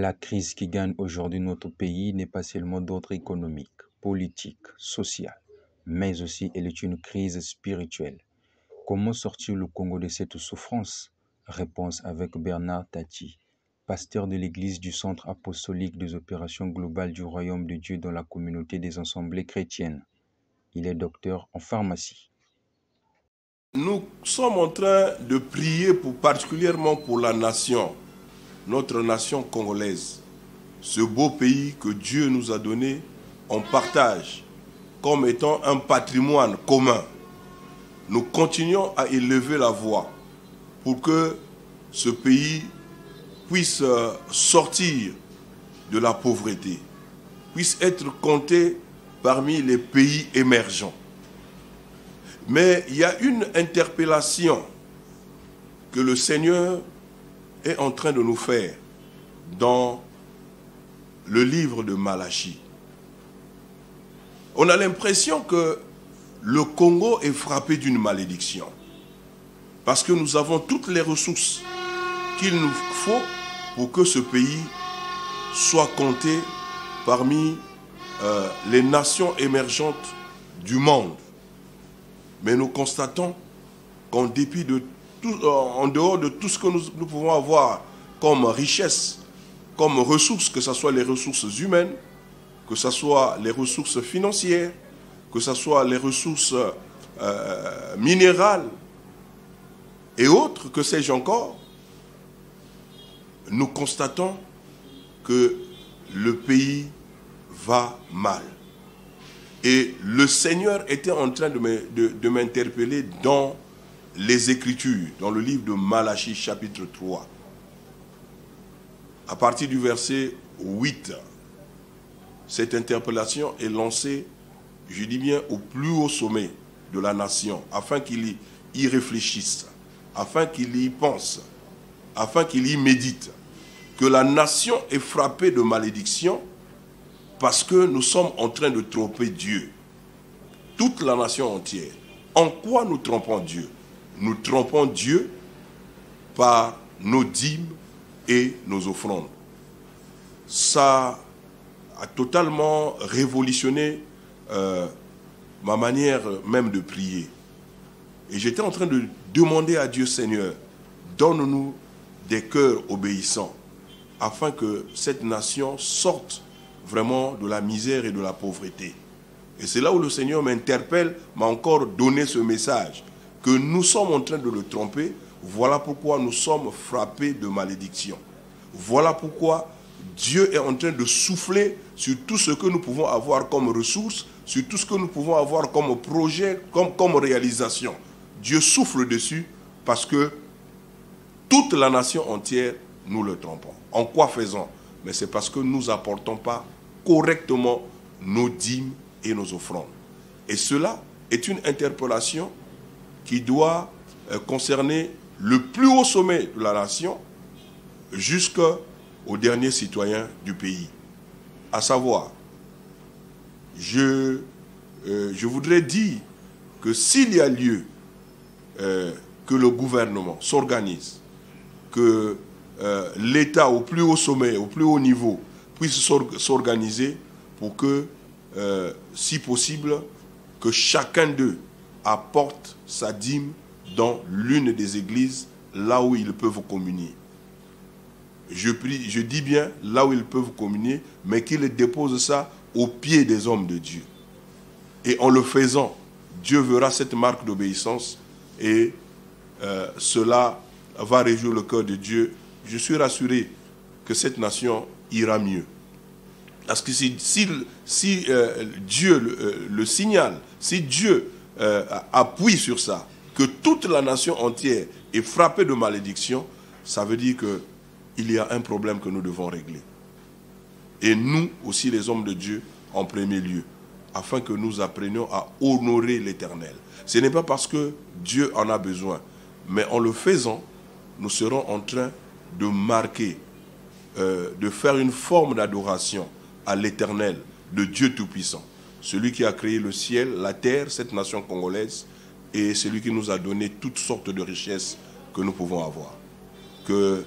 La crise qui gagne aujourd'hui notre pays n'est pas seulement d'ordre économique, politique, social, mais aussi elle est une crise spirituelle. Comment sortir le Congo de cette souffrance? Réponse avec Bernard Tati, pasteur de l'Église du Centre apostolique des opérations globales du Royaume de Dieu dans la communauté des assemblées chrétiennes. Il est docteur en pharmacie. Nous sommes en train de prier particulièrement pour la nation, notre nation congolaise, ce beau pays que Dieu nous a donné en partage comme étant un patrimoine commun. Nous continuons à élever la voix pour que ce pays puisse sortir de la pauvreté, puisse être compté parmi les pays émergents. Mais il y a une interpellation que le Seigneur est en train de nous faire dans le livre de Malachie. On a l'impression que le Congo est frappé d'une malédiction parce que nous avons toutes les ressources qu'il nous faut pour que ce pays soit compté parmi les nations émergentes du monde. Mais nous constatons qu'en dépit de tout, en dehors de tout ce que nous pouvons avoir comme richesse, comme ressources, que ce soit les ressources humaines, que ce soit les ressources financières, que ce soit les ressources minérales et autres, que sais-je encore, nous constatons que le pays va mal. Et le Seigneur était en train de m'interpeller dans les Écritures, dans le livre de Malachie chapitre 3. À partir du verset 8, cette interpellation est lancée, je dis bien, au plus haut sommet de la nation, afin qu'il y réfléchisse, afin qu'il y pense, afin qu'il y médite, que la nation est frappée de malédiction, parce que nous sommes en train de tromper Dieu. Toute la nation entière. En quoi nous trompons Dieu? Nous trompons Dieu par nos dîmes et nos offrandes. Ça a totalement révolutionné ma manière même de prier. Et j'étais en train de demander à Dieu, Seigneur, donne-nous des cœurs obéissants, afin que cette nation sorte vraiment de la misère et de la pauvreté. Et c'est là où le Seigneur m'interpelle, m'a encore donné ce message, que nous sommes en train de le tromper. Voilà pourquoi nous sommes frappés de malédiction. Voilà pourquoi Dieu est en train de souffler sur tout ce que nous pouvons avoir comme ressources, sur tout ce que nous pouvons avoir comme projet, comme réalisation. Dieu souffle dessus parce que toute la nation entière, nous le trompons. En quoi faisons? Mais c'est parce que nous n'apportons pas correctement nos dîmes et nos offrandes. Et cela est une interpellation qui doit concerner le plus haut sommet de la nation jusqu'aux derniers citoyens du pays. À savoir, je voudrais dire que s'il y a lieu que le gouvernement s'organise, que l'État au plus haut sommet, au plus haut niveau, puisse s'organiser pour que, si possible, que chacun d'eux apporte sa dîme dans l'une des églises, là où ils peuvent communier. Je dis bien là où ils peuvent communier, mais qu'ils déposent ça aux pieds des hommes de Dieu. Et en le faisant, Dieu verra cette marque d'obéissance et cela va réjouir le cœur de Dieu. Je suis rassuré que cette nation ira mieux. Parce que si Dieu le signale, si Dieu appuie sur ça, que toute la nation entière est frappée de malédiction, ça veut dire qu'il y a un problème que nous devons régler. Et nous aussi, les hommes de Dieu, en premier lieu, afin que nous apprenions à honorer l'Éternel. Ce n'est pas parce que Dieu en a besoin, mais en le faisant, nous serons en train de marquer, de faire une forme d'adoration à l'Éternel, de Dieu Tout-Puissant. Celui qui a créé le ciel, la terre, cette nation congolaise, et celui qui nous a donné toutes sortes de richesses que nous pouvons avoir. Que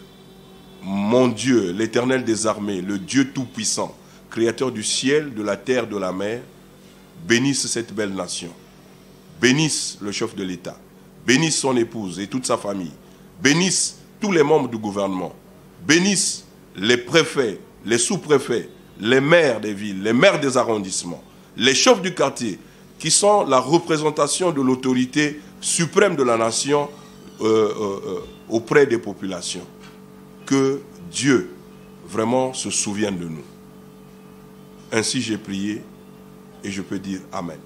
mon Dieu, l'Éternel des armées, le Dieu tout-puissant, créateur du ciel, de la terre, de la mer, bénisse cette belle nation. Bénisse le chef de l'État. Bénisse son épouse et toute sa famille. Bénisse tous les membres du gouvernement. Bénisse les préfets, les sous-préfets, les maires des villes, les maires des arrondissements, les chefs du quartier, qui sont la représentation de l'autorité suprême de la nation auprès des populations. Que Dieu vraiment se souvienne de nous. Ainsi j'ai prié et je peux dire Amen.